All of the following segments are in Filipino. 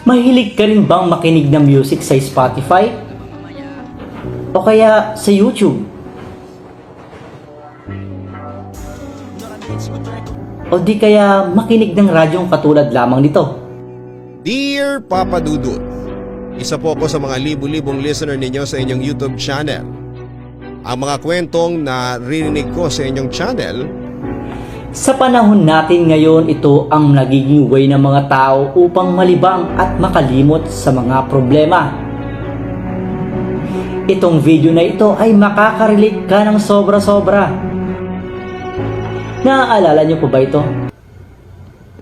Mahilig ka rin bang makinig ng music sa Spotify? O kaya sa YouTube? O di kaya makinig ng radyong katulad lamang nito? Dear Papa Dudut, isa po ako sa mga libu-libong listener ninyo sa inyong YouTube channel. Ang mga kwentong naririnig ko sa inyong channel, Sa panahon natin ngayon, ito ang nagiging way ng mga tao upang malibang at makalimot sa mga problema. Itong video na ito ay makakarelate ka ng sobra-sobra. Naaalala niyo po ba ito?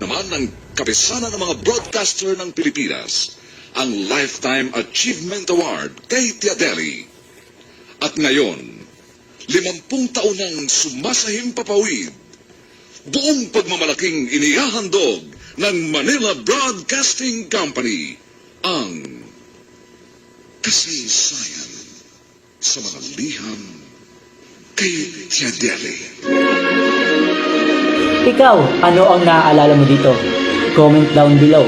Naman ng kapisanan ng mga broadcaster ng Pilipinas, ang Lifetime Achievement Award kay Tia Deli. At ngayon, 50 taon nang sumasahim papawid, buong pagmamalaking inihahandog ng Manila Broadcasting Company ang kasaysayan sa mga liham kay Tia Deli. Ikaw, ano ang naaalala mo dito? Comment down below.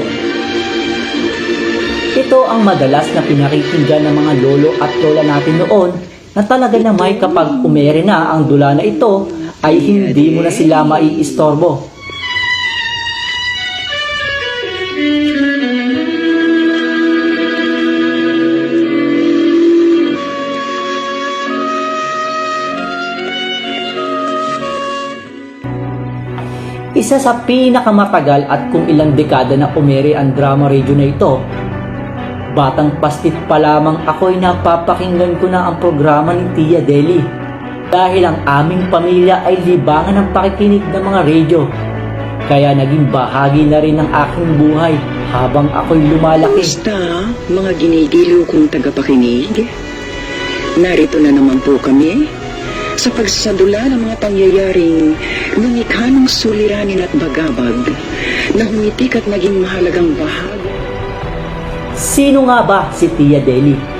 Ito ang madalas na pinakikinggan ng mga lolo at lola natin noon na talaga na may kapag umere na ang dula na ito ay hindi mo na sila maiistorbo. Isa sa pinakamatagal at kung ilang dekada na umere ang drama radio na ito, batang pastit pa lamang ako'y napapakinggan ko na ang programa ni Tia Deli. Dahil ang aming pamilya ay libangan ng pakikinig ng mga radio. Kaya naging bahagi na rin ng aking buhay habang ako'y lumalaki. Kumusta, mga ginigiliw kong tagapakinig? Narito na naman po kami sa pagsasadula ng mga pangyayaring lumikha ng suliranin at bagabag na humitik at naging mahalagang bahagi. Sino nga ba si Tia Deli?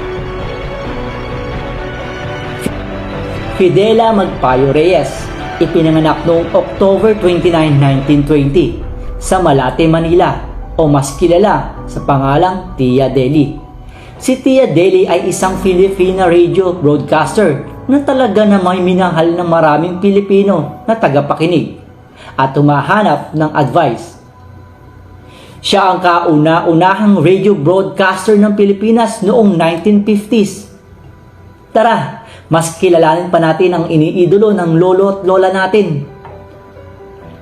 Fidela Magpayo Reyes, ipinanganak noong October 29, 1920 sa Malate, Manila o mas kilala sa pangalang Tia Deli. Si Tia Deli ay isang Filipina radio broadcaster na talaga na may minahal ng maraming Pilipino na tagapakinig at humahanap ng advice. Siya ang kauna-unahang radio broadcaster ng Pilipinas noong 1950s. Tara, mas kilalanin pa natin ang iniidolo ng lolo at lola natin.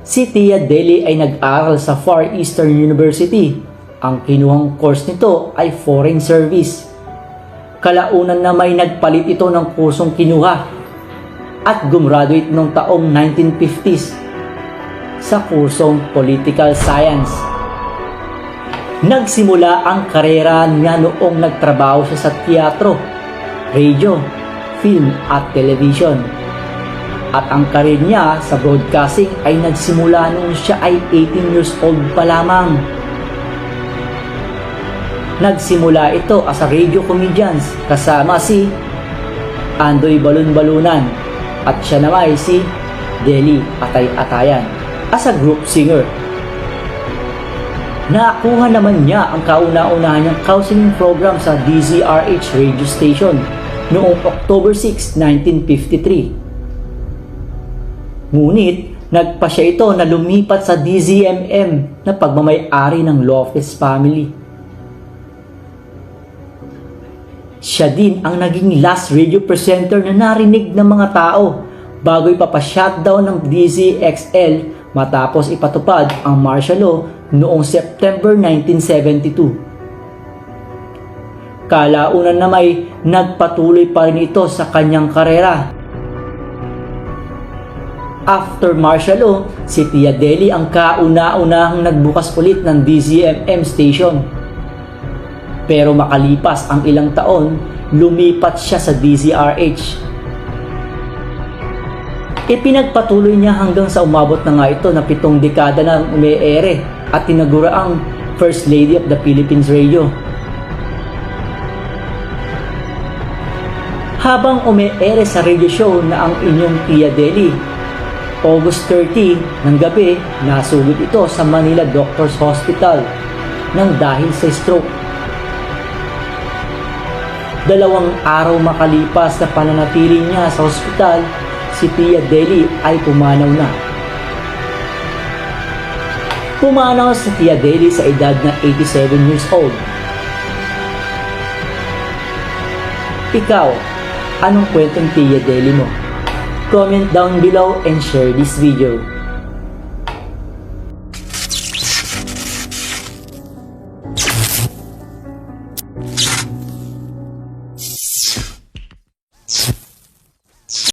Si Tia Deli ay nag-aral sa Far Eastern University. Ang kinuhang course nito ay Foreign Service. Kalaunan na may nagpalit ito ng kursong kinuha at gumraduate noong taong 1950s sa kursong Political Science. Nagsimula ang karera niya noong nagtrabaho siya sa teatro, radio, film at television. At ang karir niya sa broadcasting ay nagsimula noong siya ay 18 years old pa lamang. Nagsimula ito as a radio comedians kasama si Andoy Balon-Balunan at siya naman ay si Deli Atay-Atayan as a group singer. Nakuha naman niya ang kauna-unahan niyang counseling program sa DZRH radio station noong October 6, 1953. Ngunit nagpa siya ito na lumipat sa DZMM na pagmamay-ari ng Lopez family. Siya din ang naging last radio presenter na narinig ng mga tao bago ipapa-shutdown ng DZXL matapos ipatupad ang martial law noong September 1972. Kalaunan na may nagpatuloy pa rin ito sa kanyang karera. After martial law, si Tia Deli ang kauna-unahang nagbukas ulit ng DZMM station. Pero makalipas ang ilang taon, lumipat siya sa DZRH. Ipinagpatuloy niya hanggang sa umabot na nga ito na 7 dekada na umeere at tinagura ang First Lady of the Philippines Radio. Habang umeere sa radio show na ang inyong Tia Deli, August 30 ng gabi, nasugod ito sa Manila Doctors Hospital ng dahil sa stroke. 2 araw makalipas sa pananatili niya sa ospital, si Tia Deli ay pumanaw na. Pumanaw si Tia Deli sa edad na 87 years old. Ikaw, anong kwentong Tia Deli mo? Comment down below and share this video.